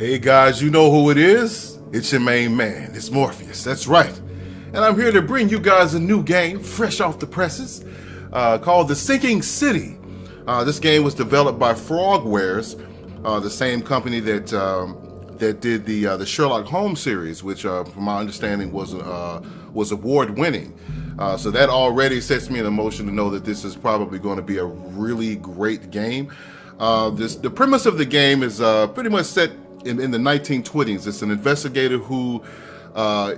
Hey guys, you know who it is? It's your main man, it's Morpheus, that's right. And I'm here to bring you guys a new game, fresh off the presses, called The Sinking City. This game was developed by Frogwares, the same company that did the Sherlock Holmes series, which from my understanding was award-winning. So that already sets me in a motion to know that this is probably going to be a really great game. The premise of the game is pretty much set in the 1920s. It's an investigator who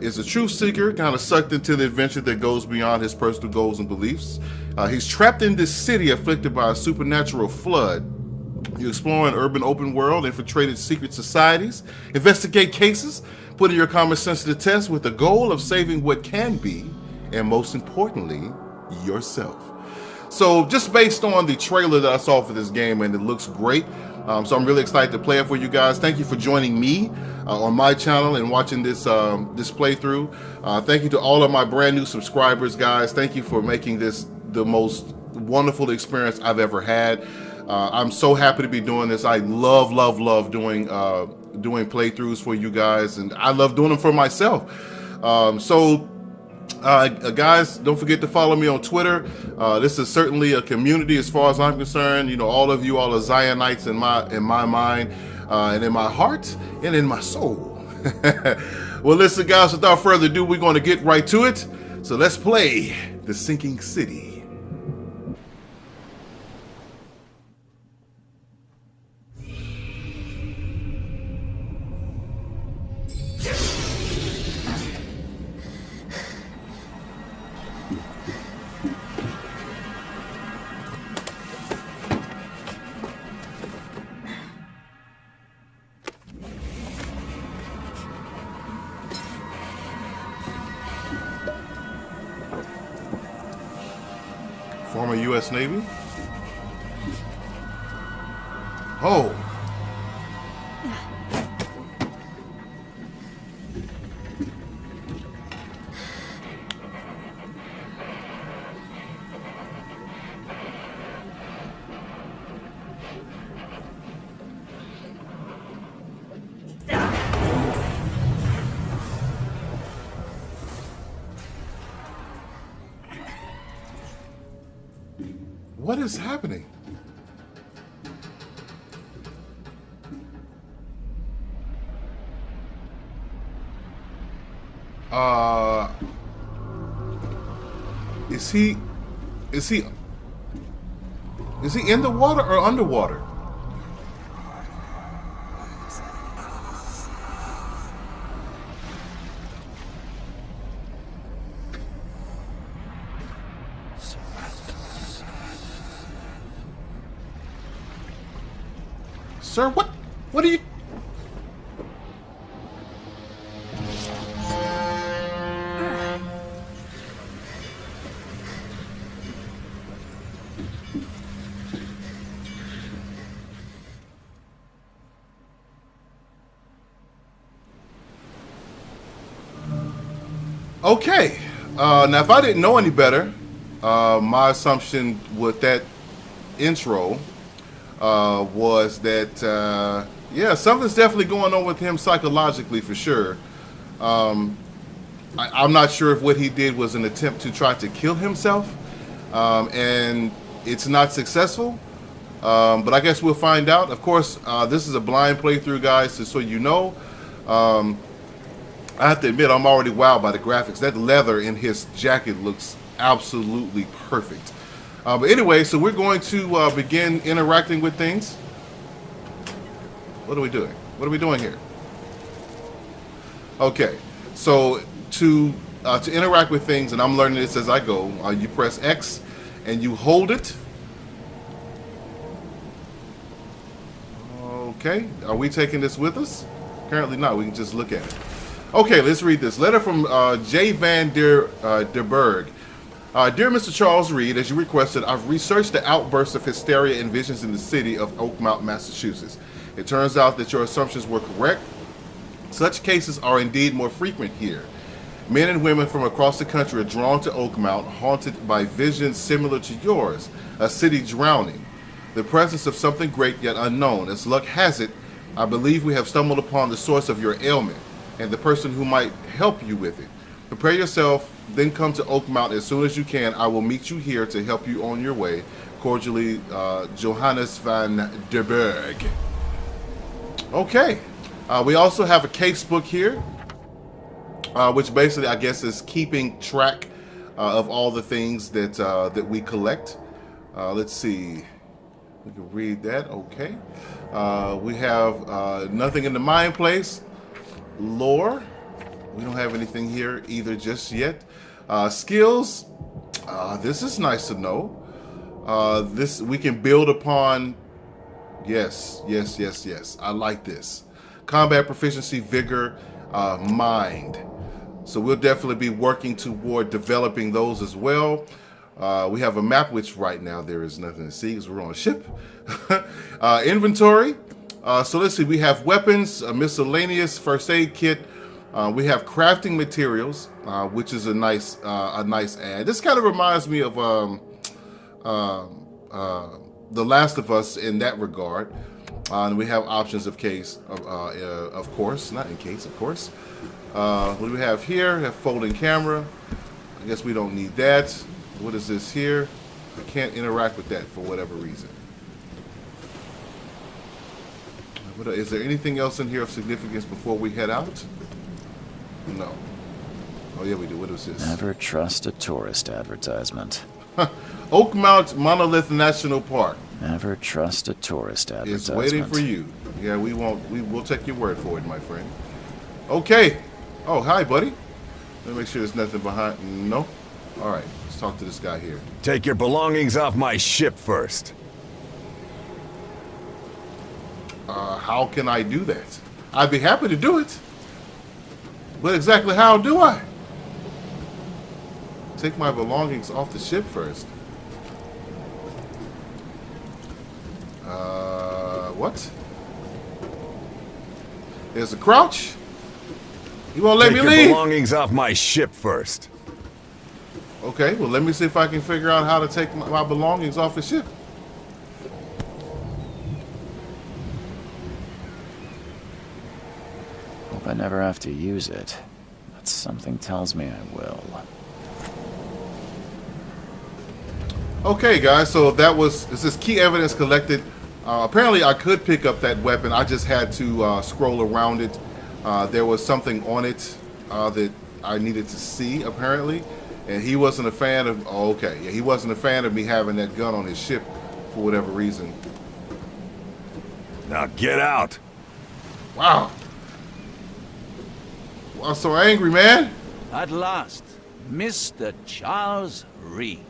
is a truth seeker, kind of sucked into the adventure that goes beyond his personal goals and beliefs. He's trapped in this city afflicted by a supernatural flood. You explore an urban open world, infiltrated secret societies, investigate cases, putting your common sense to the test with the goal of saving what can be, and most importantly, yourself. So just based on the trailer that I saw for this game, and it looks great, so I'm really excited to play it for you guys. Thank you for joining me on my channel and watching this this playthrough. Thank you to all of my brand new subscribers, guys. Thank you for making this the most wonderful experience I've ever had. I'm so happy to be doing this. I love doing playthroughs for you guys, and I love doing them for myself. Guys, don't forget to follow me on Twitter. This is certainly a community as far as I'm concerned. You know, all of you all are Zionites in my mind, and in my heart, and in my soul. Well, listen, guys, without further ado, we're going to get right to it. So let's play The Sinking City. Former U.S. Navy. Oh. What is happening? Is he in the water or underwater? Sir, what are you? Okay, now if I didn't know any better, my assumption with that intro was that, yeah, something's definitely going on with him psychologically for sure. I'm not sure if what he did was an attempt to try to kill himself, and it's not successful, but I guess we'll find out. Of course, this is a blind playthrough, guys, so you know. I have to admit, I'm already wowed by the graphics. That leather in his jacket looks absolutely perfect. But anyway, so we're going to begin interacting with things. What are we doing? What are we doing here? Okay, so to interact with things, and I'm learning this as I go, you press X and you hold it. Okay, are we taking this with us? Currently not, we can just look at it. Okay, let's read this. Letter from J. Van der Berg. Dear Mr. Charles Reed, as you requested, I've researched the outbursts of hysteria and visions in the city of Oakmount, Massachusetts. It turns out that your assumptions were correct. Such cases are indeed more frequent here. Men and women from across the country are drawn to Oakmount, haunted by visions similar to yours, a city drowning, the presence of something great yet unknown. As luck has it, I believe we have stumbled upon the source of your ailment and the person who might help you with it. Prepare yourself, then come to Oakmount as soon as you can. I will meet you here to help you on your way. Cordially, Johannes van der Berg. Okay. We also have a case book here, which basically, I guess, is keeping track of all the things that that we collect. Let's see. We can read that. Okay. We have nothing in the mind place. Lore. We don't have anything here either just yet. Skills. This is nice to know. This we can build upon. Yes. I like this. Combat proficiency, vigor, mind. So we'll definitely be working toward developing those as well. We have a map, which right now there is nothing to see because we're on a ship. Inventory. So let's see. We have weapons, a miscellaneous first aid kit. We have crafting materials, which is a nice add. This kind of reminds me of The Last of Us in that regard. And we have options of case, of course, not in case, of course. What do we have here? We have folding camera. I guess we don't need that. What is this here? I can't interact with that for whatever reason. Is there anything else in here of significance before we head out? No. Oh yeah, we do. What is this? Never trust a tourist advertisement. Oakmount Monolith National Park. Never trust a tourist advertisement. It's waiting for you. Yeah, we won't. We'll take your word for it, my friend. Okay. Oh, hi, buddy. Let me make sure there's nothing behind. No. All right. Let's talk to this guy here. Take your belongings off my ship first. How can I do that? I'd be happy to do it. But exactly how do I? Take my belongings off the ship first. What? There's a crouch? You won't let me leave? Take your belongings off my ship first. Okay, well let me see if I can figure out how to take my belongings off the ship. Hope I never have to use it, but something tells me I will. Okay, guys, so this is key evidence collected. Apparently, I could pick up that weapon. I just had to scroll around it. There was something on it that I needed to see, apparently. And he wasn't a fan of... Oh, okay. Yeah, he wasn't a fan of me having that gun on his ship for whatever reason. Now get out. Wow. I'm so angry, man. At last, Mr. Charles Reed.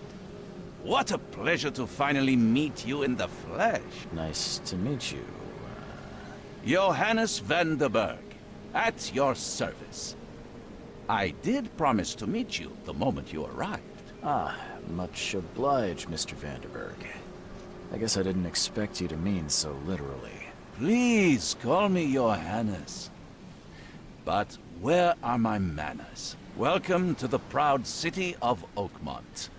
What a pleasure to finally meet you in the flesh. Nice to meet you. Johannes van der Berg, at your service. I did promise to meet you the moment you arrived. Ah, much obliged, Mr. Vanderberg. I guess I didn't expect you to mean so literally. Please call me Johannes. But where are my manners? Welcome to the proud city of Oakmont.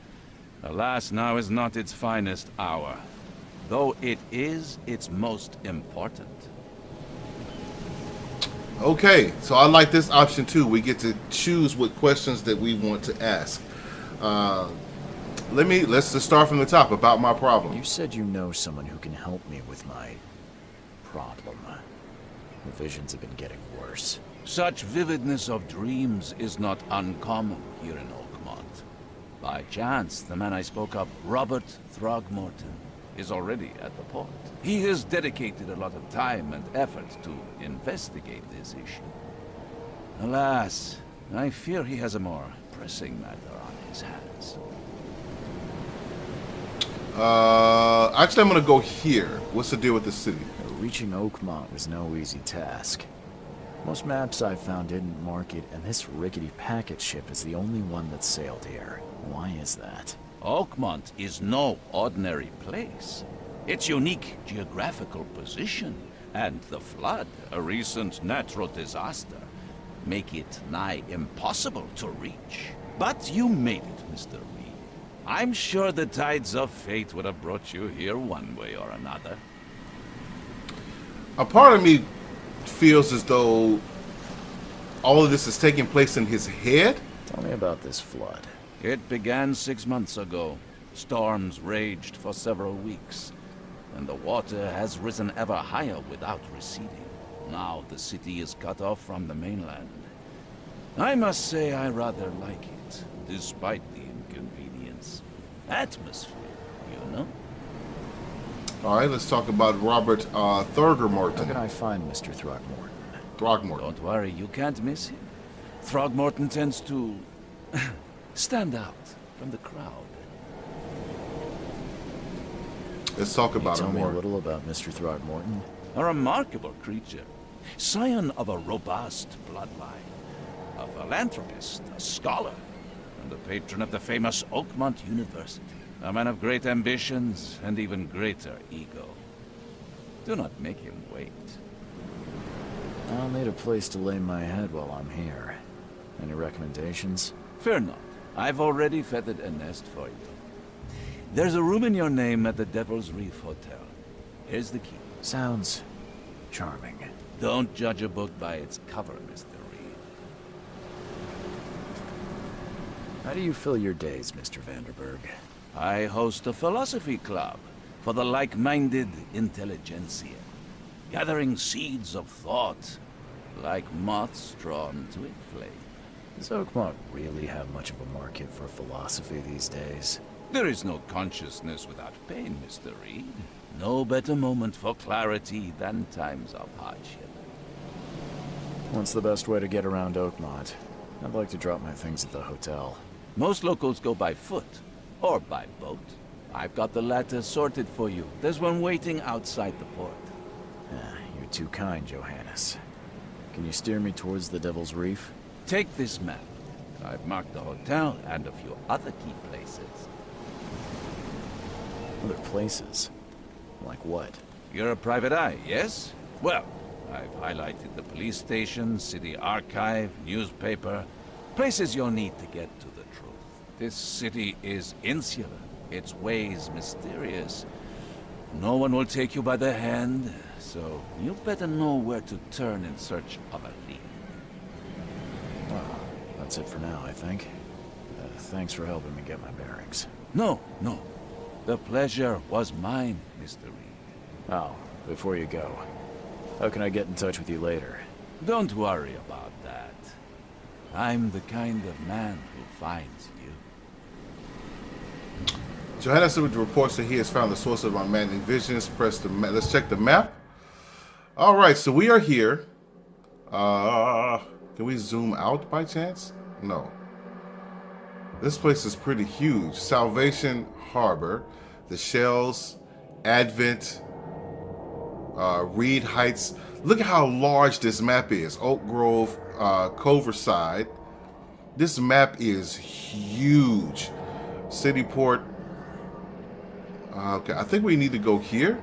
Alas, now is not its finest hour, though it is its most important. Okay, so I like this option too. We get to choose what questions that we want to ask. Let's just start from the top about my problem. You said you know someone who can help me with my problem. The visions have been getting worse. Such vividness of dreams is not uncommon here in Oakmont. By chance, the man I spoke of, Robert Throckmorton, is already at the port. He has dedicated a lot of time and effort to investigate this issue. Alas, I fear he has a more pressing matter on his hands. Actually, I'm gonna go here. What's the deal with the city? Reaching Oakmont was no easy task. Most maps I've found didn't mark it, and this rickety packet ship is the only one that sailed here. Why is that? Oakmont is no ordinary place. Its unique geographical position and the flood, a recent natural disaster, make it nigh impossible to reach. But you made it, Mr. Reed. I'm sure the tides of fate would have brought you here one way or another. a part of me feels as though all of this is taking place in his head. Tell me about this flood. It began 6 months ago. Storms raged for several weeks, and the water has risen ever higher without receding. Now the city is cut off from the mainland. I must say I rather like it, despite the inconvenience. Atmosphere, you know? All right, let's talk about Robert How Throckmorton. can I find Mr. Throckmorton? Throckmorton. Don't worry, you can't miss him. Throgmorton tends to stand out from the crowd. Let's talk about Tell him me a more. little about Mr. Throckmorton. A remarkable creature, scion of a robust bloodline, a philanthropist, a scholar, and the patron of the famous Oakmont University. A man of great ambitions and even greater ego. Do not make him wait. I'll need a place to lay my head while I'm here. Any recommendations? Fear not. I've already feathered a nest for you. There's a room in your name at the Devil's Reef Hotel. Here's the key. Sounds charming. Don't judge a book by its cover, Mr. Reed. How do you fill your days, Mr. Vanderberg? I host a philosophy club for the like-minded intelligentsia, gathering seeds of thought like moths drawn to a flame. Does Oakmont really have much of a market for philosophy these days? There is no consciousness without pain, Mr. Reed. No better moment for clarity than times of hardship. What's the best way to get around Oakmont? I'd like to drop my things at the hotel. Most locals go by foot, or by boat. I've got the latter sorted for you. There's one waiting outside the port. You're too kind, Johannes. Can you steer me towards the Devil's Reef? Take this map. I've marked the hotel and a few other key places. Other places? Like what? You're a private eye, yes? Well, I've highlighted the police station, city archive, newspaper, places you'll need to get to the truth. This city is insular, its ways mysterious. No one will take you by the hand, so you better know where to turn in search of a lead. Well, that's it for now, I think. Thanks for helping me get my bearings. No. The pleasure was mine, Mr. Reed. Oh, before you go, how can I get in touch with you later? Don't worry about that. I'm the kind of man who finds you. Johannes reports that he has found the source of unmanly visions. Press the map. Let's check the map. All right, so we are here. Can we zoom out by chance? No. This place is pretty huge. Salvation Harbor, the Shells, Advent, Reed Heights. Look at how large this map is. Oak Grove, Coverside. This map is huge. Cityport. Okay, I think we need to go here.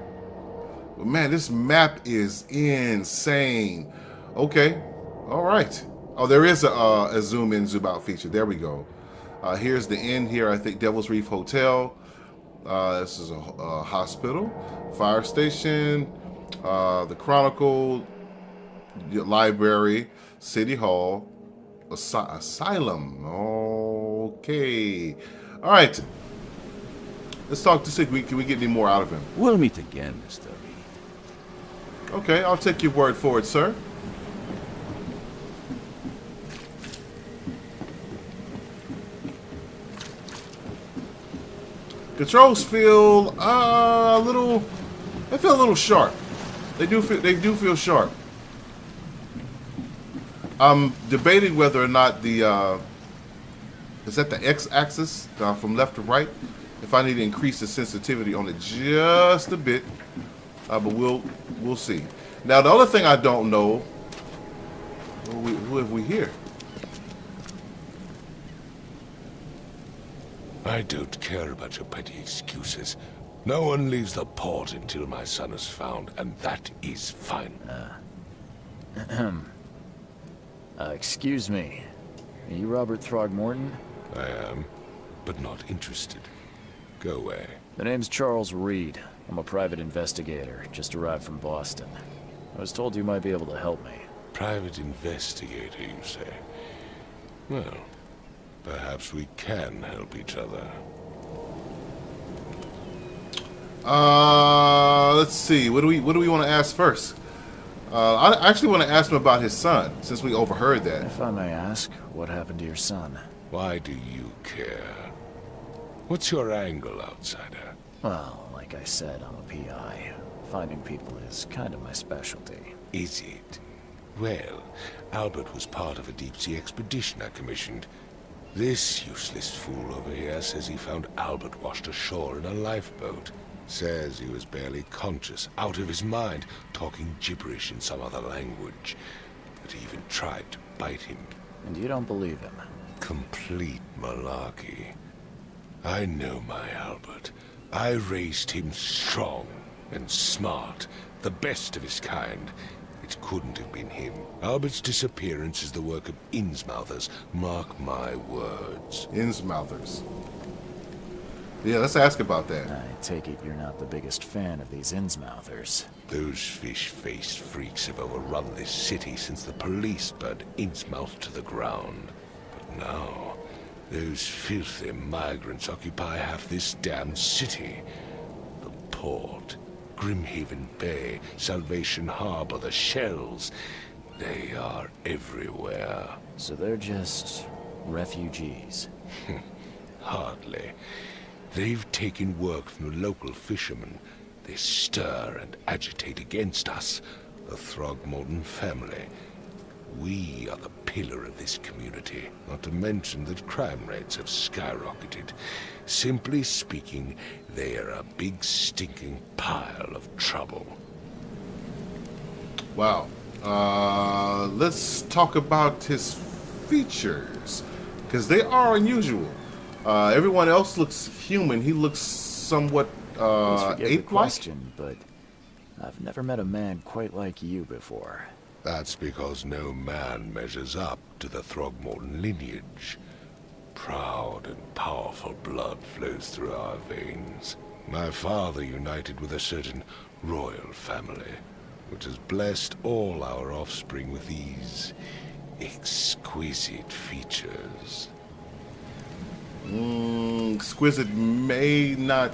But man, this map is insane. Okay, all right. Oh, there is a zoom in, zoom out feature. There we go. Here's the end here. I think Devil's Reef Hotel. This is a hospital, fire station, the Chronicle, library, City Hall, asylum. Okay. All right. Let's talk to see can we get any more out of him. We'll meet again, Mr. Reed. Okay, I'll take your word for it, sir. Controls feel a little. They feel a little sharp. They do feel sharp. I'm debating whether or not the is that the X-axis from left to right. If I need to increase the sensitivity on it just a bit, but we'll see. Now the other thing I don't know. Who have we here? I don't care about your petty excuses. No one leaves the port until my son is found, and that is fine. Excuse me. Are you Robert Throgmorton? I am, but not interested. Go away. The name's Charles Reed. I'm a private investigator, just arrived from Boston. I was told you might be able to help me. Private investigator, you say? Well, perhaps we can help each other. Let's see. What do we want to ask first? I actually want to ask him about his son, since we overheard that. If I may ask, what happened to your son? Why do you care? What's your angle, outsider? Well, like I said, I'm a PI. Finding people is kind of my specialty. Is it? Well, Albert was part of a deep-sea expedition I commissioned. This useless fool over here says he found Albert washed ashore in a lifeboat. Says he was barely conscious, out of his mind, talking gibberish in some other language. That he even tried to bite him. And you don't believe him? Complete malarkey. I know my Albert. I raised him strong and smart, the best of his kind. It couldn't have been him. Albert's disappearance is the work of Innsmouthers. Mark my words. Innsmouthers. Yeah, let's ask about that. I take it you're not the biggest fan of these Innsmouthers. Those fish-faced freaks have overrun this city since the police burned Innsmouth to the ground. But now, those filthy migrants occupy half this damned city. The port, Grimhaven Bay, Salvation Harbor, the shells. They are everywhere. So they're just refugees. Hardly. They've taken work from the local fishermen. They stir and agitate against us, the Throckmorton family. We are the pillar of this community, not to mention that crime rates have skyrocketed. Simply speaking, they are a big stinking pile of trouble. Wow. Let's talk about his features, because they are unusual. Everyone else looks human. He looks somewhat Please forgive the ape-like. question, but I've never met a man quite like you before. That's because no man measures up to the Throgmorton lineage. Proud and powerful blood flows through our veins. My father united with a certain royal family, which has blessed all our offspring with these exquisite features. Exquisite may not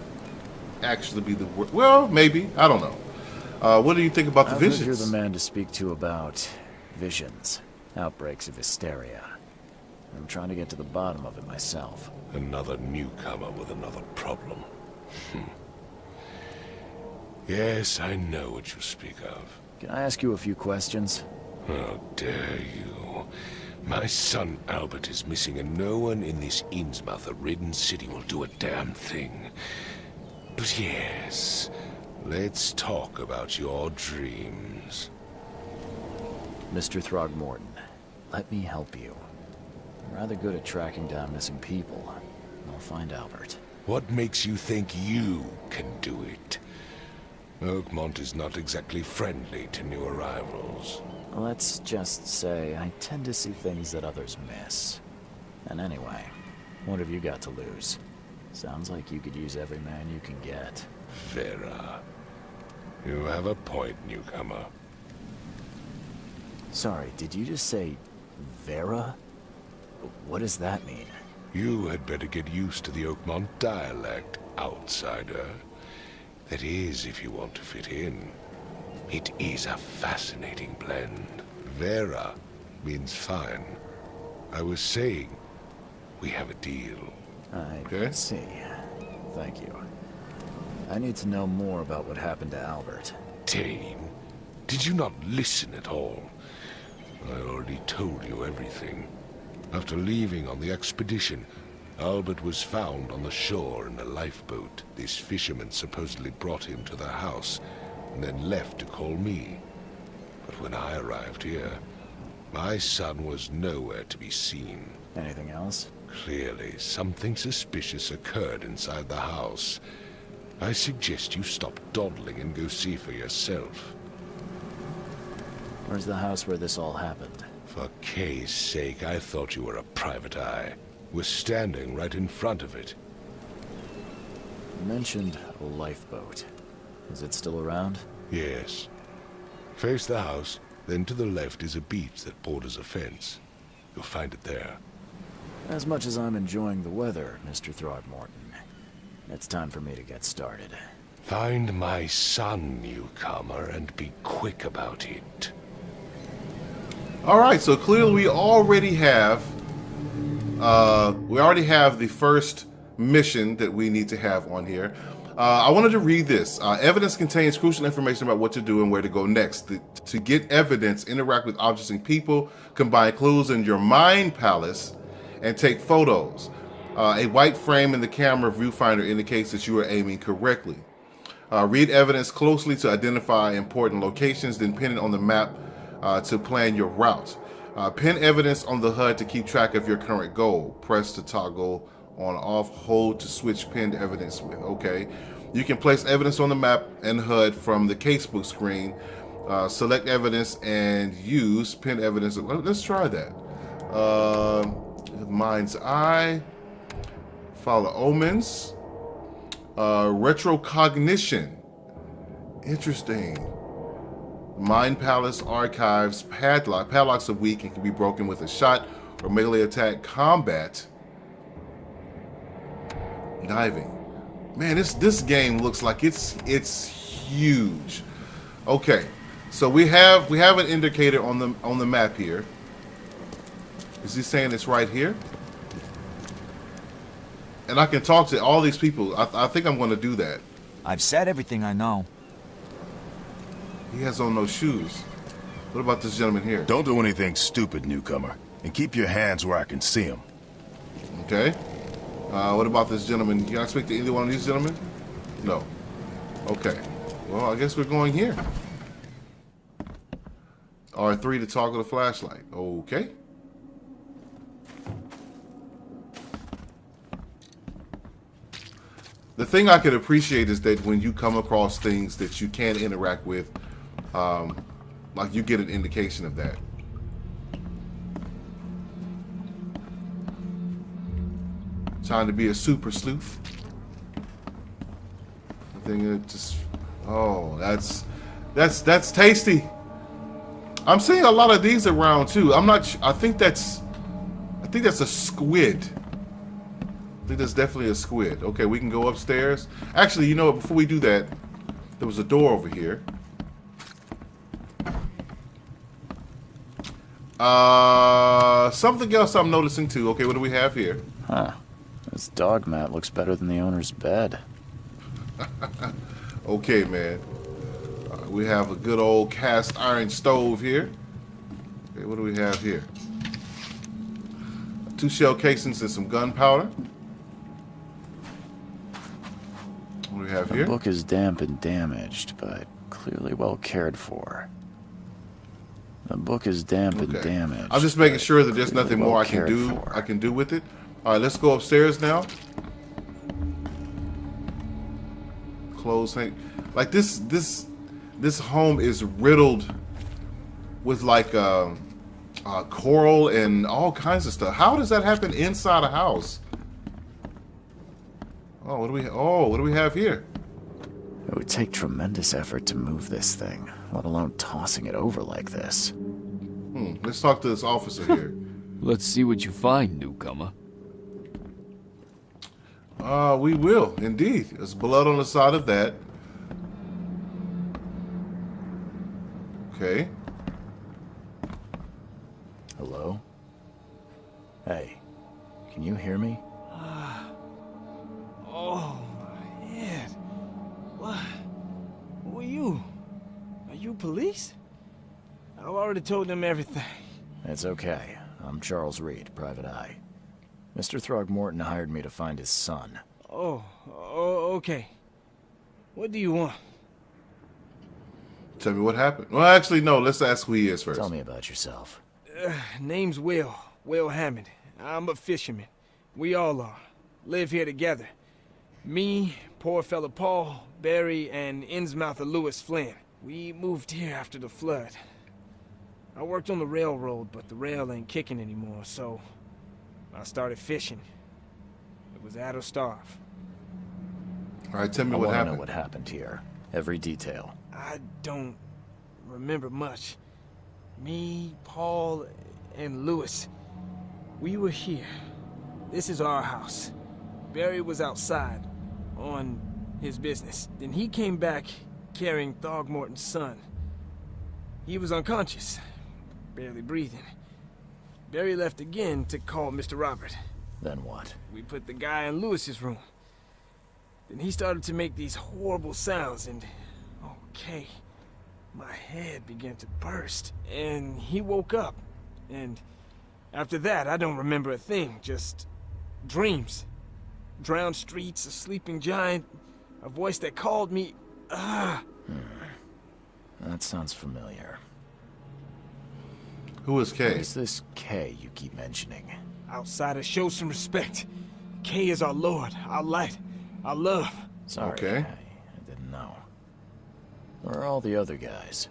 actually be the word. Well, maybe. I don't know. What do you think about the I think visions? you're the man to speak to about visions, outbreaks of hysteria. I'm trying to get to the bottom of it myself. Another newcomer with another problem. Yes, I know what you speak of. Can I ask you a few questions? How dare you? My son Albert is missing, and no one in this Innsmouth-ridden city will do a damn thing. But yes, let's talk about your dreams. Mr. Throgmorton, let me help you. I'm rather good at tracking down missing people. I'll find Albert. What makes you think you can do it? Oakmont is not exactly friendly to new arrivals. Let's just say I tend to see things that others miss. And anyway, what have you got to lose? Sounds like you could use every man you can get. Vera. You have a point, newcomer. Sorry, did you just say Vera? What does that mean? You had better get used to the Oakmont dialect, outsider. That is, if you want to fit in. It is a fascinating blend. Vera means fine. I was saying, we have a deal. I see. Thank you. I need to know more about what happened to Albert. Dane, did you not listen at all? I already told you everything. After leaving on the expedition, Albert was found on the shore in a lifeboat. This fisherman supposedly brought him to the house, and then left to call me. But when I arrived here, my son was nowhere to be seen. Anything else? Clearly, something suspicious occurred inside the house. I suggest you stop dawdling and go see for yourself. Where's the house where this all happened? For Kay's sake, I thought you were a private eye. We're standing right in front of it. You mentioned a lifeboat. Is it still around? Yes. Face the house, then to the left is a beach that borders a fence. You'll find it there. As much as I'm enjoying the weather, Mr. Throckmorton, it's time for me to get started. Find my son, newcomer, and be quick about it. All right, so clearly we already have the first mission that we need to have on here. I wanted to read this. Evidence contains crucial information about what to do and where to go next. To get evidence, interact with objects and people, combine clues in your mind palace, and take photos. A white frame in the camera viewfinder indicates that you are aiming correctly. Read evidence closely to identify important locations, then pin it on the map to plan your route. Pin evidence on the HUD to keep track of your current goal. Press to toggle on off, hold to switch pinned evidence with. Okay. You can place evidence on the map and HUD from the casebook screen. Select evidence and use pin evidence. Let's try that. Mind's Eye. Follow omens. Retrocognition. Interesting. Mind Palace archives padlocks are weak and can be broken with a shot or melee attack. Combat. Diving. Man, this game looks like it's huge. Okay, so we have an indicator on the map here. Is he saying it's right here? And I can talk to all these people. I think I'm going to do that. I've said everything I know. He has on no shoes. What about this gentleman here? Don't do anything stupid, newcomer, and keep your hands where I can see them. Okay. What about this gentleman? Can I speak to either one of these gentlemen? No. Okay. Well, I guess we're going here. R3 to toggle the flashlight. Okay. The thing I could appreciate is that when you come across things that you can interact with, like you get an indication of that. Trying to be a super sleuth. I think it just, oh, that's tasty. I'm seeing a lot of these around too. I'm not. I think that's a squid. I think that's definitely a squid. Okay, we can go upstairs. Actually, you know what? Before we do that, there was a door over here. Something else I'm noticing too. Okay, what do we have here? Huh. This dog mat looks better than the owner's bed. Okay, man. We have a good old cast iron stove here. Okay, what do we have here? 2 shell casings and some gunpowder. What do we have here? The book is damp and damaged, but clearly well cared for. The book is damp and damaged. I'm just making sure that there's clearly nothing well more I can do with it. All right, let's go upstairs now. Clothes hang. Like this home is riddled with like coral and all kinds of stuff. How does that happen inside a house? Oh, what do we have here? It would take tremendous effort to move this thing, let alone tossing it over like this. Let's talk to this officer here. Let's see what you find, newcomer. We will, indeed. There's blood on the side of that. Okay. Hello? Hey, can you hear me? Oh, my head. What? Who are you? Are you police? I've already told them everything. It's okay. I'm Charles Reed, Private Eye. Mr. Throckmorton hired me to find his son. Oh, okay. What do you want? Tell me what happened. Well, actually, no. Let's ask who he is first. Tell me about yourself. Name's Will Hammond. I'm a fisherman. We all are. Live here together. Me, poor fella Paul, Barry, and Innsmouther Lewis Flynn. We moved here after the flood. I worked on the railroad, but the rail ain't kicking anymore, so I started fishing. It was at or starve. All right, tell me I what want to happened. know what happened here. Every detail. I don't remember much. Me, Paul, and Lewis, we were here. This is our house. Barry was outside, on his business. Then he came back carrying Throckmorton's son. He was unconscious, barely breathing. Barry left again to call Mr. Robert. Then what? We put the guy in Lewis's room. Then he started to make these horrible sounds and... okay. My head began to burst, and he woke up. And after that, I don't remember a thing, just dreams. Drowned streets, a sleeping giant, a voice that called me... That sounds familiar. Who is Kay? Who's this K you keep mentioning? Outsiders, show some respect. Kay is our lord, our light, our love. Sorry, Okay. K. I didn't know. Where are all the other guys?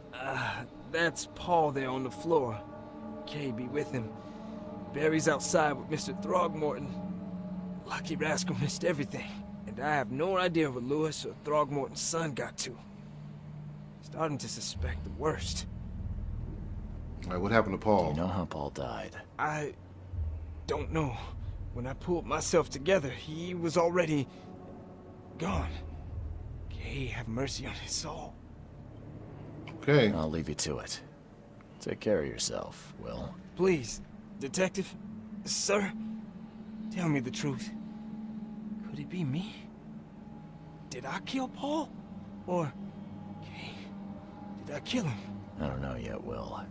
That's Paul there on the floor. Kay be with him. Barry's outside with Mr. Throckmorton. Lucky rascal missed everything. And I have no idea what Lewis or Throckmorton's son got to. Starting to suspect the worst. All right, what happened to Paul? You know how Paul died? I don't know. When I pulled myself together, he was already gone. Kay have mercy on his soul. Okay. I'll leave you to it. Take care of yourself, Will. Please, detective, sir, tell me the truth. Could it be me? Did I kill Paul? Or, Kay, did I kill him? I don't know yet, Will.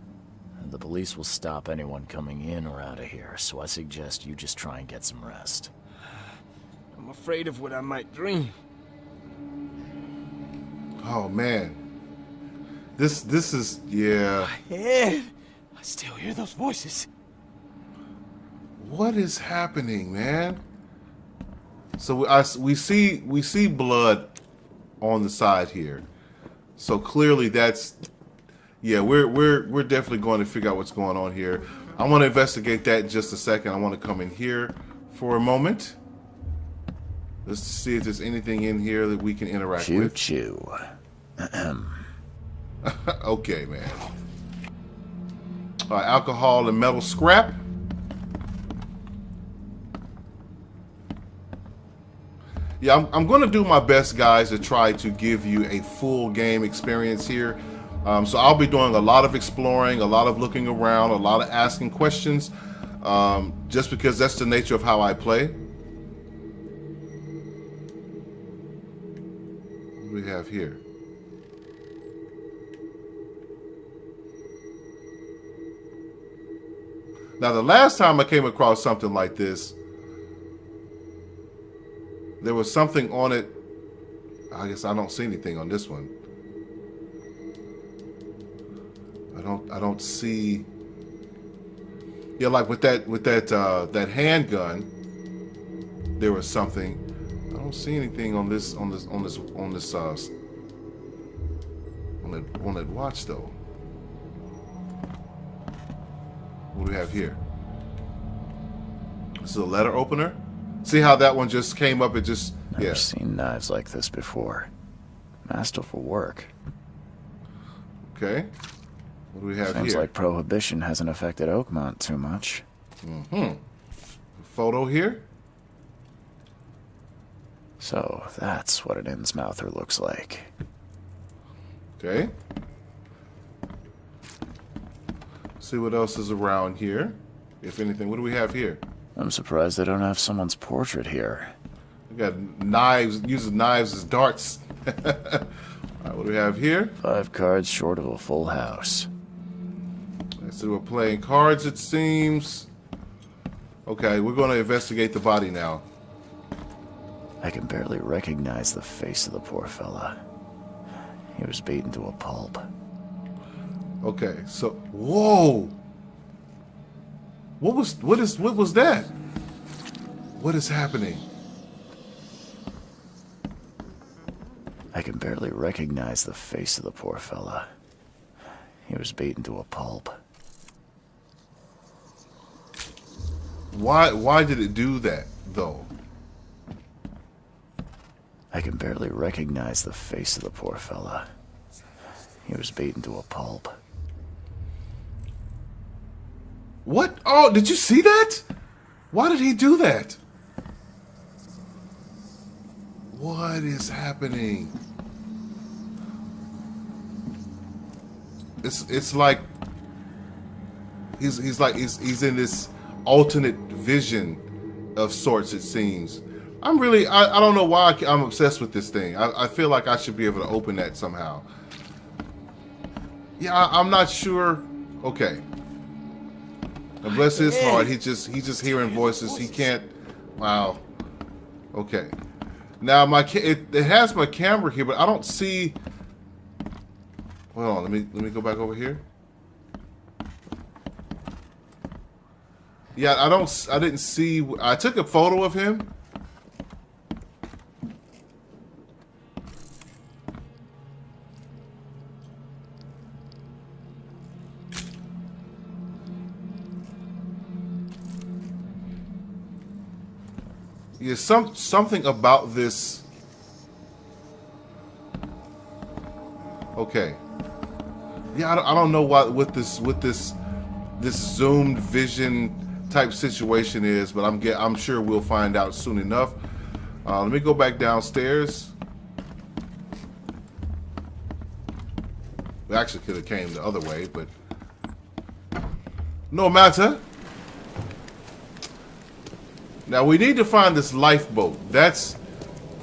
The police will stop anyone coming in or out of here, so I suggest you just try and get some rest. I'm afraid of what I might dream. Oh man. This is, yeah. My head! I still hear those voices. What is happening, man? So we see blood on the side here. So clearly that's, yeah, we're definitely going to figure out what's going on here. I want to investigate that in just a second. I want to come in here for a moment. Let's see if there's anything in here that we can interact with. Choo-choo. Okay, man. All right, alcohol and metal scrap. Yeah, I'm going to do my best, guys, to try to give you a full game experience here. So I'll be doing a lot of exploring, a lot of looking around, a lot of asking questions, just because that's the nature of how I play. What do we have here? Now, the last time I came across something like this, there was something on it. I guess I don't see anything on this one. I don't see. Yeah, like with that handgun, there was something. I don't see anything on that watch though. What do we have here? This is a letter opener. See how that one just came up? It just, Never yeah. seen knives like this before. Masterful work. Okay. What do we have Seems here? like Prohibition hasn't affected Oakmont too much. Photo here. So that's what an Innsmouther looks like. Okay. See what else is around here. If anything, what do we have here? I'm surprised they don't have someone's portrait here. We got knives, using knives as darts. All right, what do we have here? 5 cards short of a full house. So we're playing cards, it seems. Okay, we're going to investigate the body now. I can barely recognize the face of the poor fella. He was beaten to a pulp. Okay, so whoa. What was that? What is happening? I can barely recognize the face of the poor fella. He was beaten to a pulp. Why did it do that though? I can barely recognize the face of the poor fella. He was beaten to a pulp. What? Oh, did you see that? Why did he do that? What is happening? It's like he's in this alternate vision of sorts, it seems. I don't know why I'm obsessed with this thing. I feel like I should be able to open that somehow. Yeah, I'm not sure. Okay. And bless his heart, he's just hearing voices. He can't. Wow. Okay. Now it has my camera here, but I don't see. Hold on, let me go back over here. Yeah, I didn't see. I took a photo of him. Yeah, something about this. Okay. Yeah, I don't know what this zoomed vision type situation is, but I'm sure we'll find out soon enough. Let me go back downstairs. We actually could have came the other way, but no matter. Now we need to find this lifeboat. That's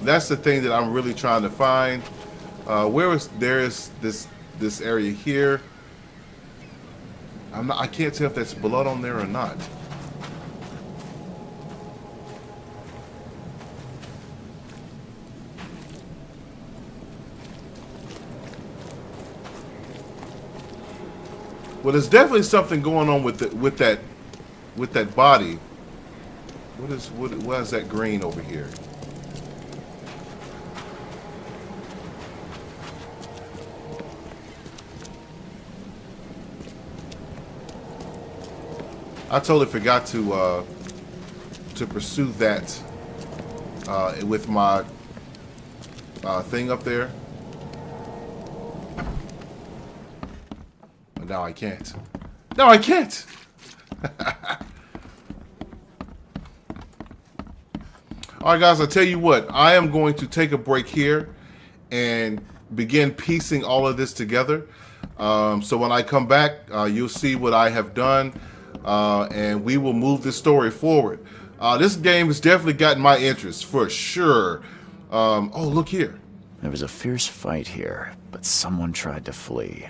the thing that I'm really trying to find. There is this area here. I can't tell if that's blood on there or not. Well, there's definitely something going on with that body. What is that green over here? I totally forgot to pursue that with my thing up there. But now I can't. Now I can't! Alright guys, I'll tell you what. I am going to take a break here and begin piecing all of this together. So when I come back, you'll see what I have done. And we will move this story forward. This game has definitely gotten my interest, for sure. Oh, look here. There was a fierce fight here, but someone tried to flee.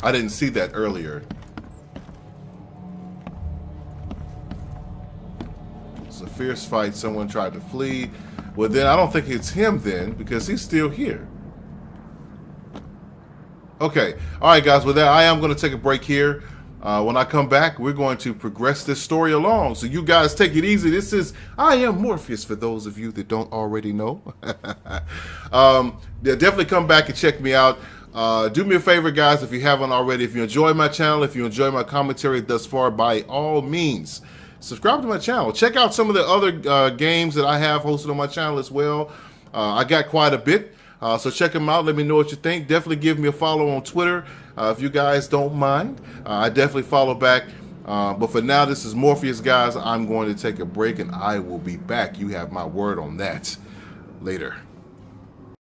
I didn't see that earlier. It's a fierce fight. Someone tried to flee. Well, then I don't think it's him then, because he's still here. Okay. All right, guys. With that, I am going to take a break here. When I come back, we're going to progress this story along. So you guys take it easy. I am Morpheus, for those of you that don't already know. Definitely come back and check me out. Do me a favor, guys, if you haven't already. If you enjoy my channel, if you enjoy my commentary thus far, by all means, subscribe to my channel. Check out some of the other games that I have hosted on my channel as well. I got quite a bit. So check them out. Let me know what you think. Definitely give me a follow on Twitter if you guys don't mind. I definitely follow back. But for now, this is Morpheus, guys. I'm going to take a break, and I will be back. You have my word on that. Later.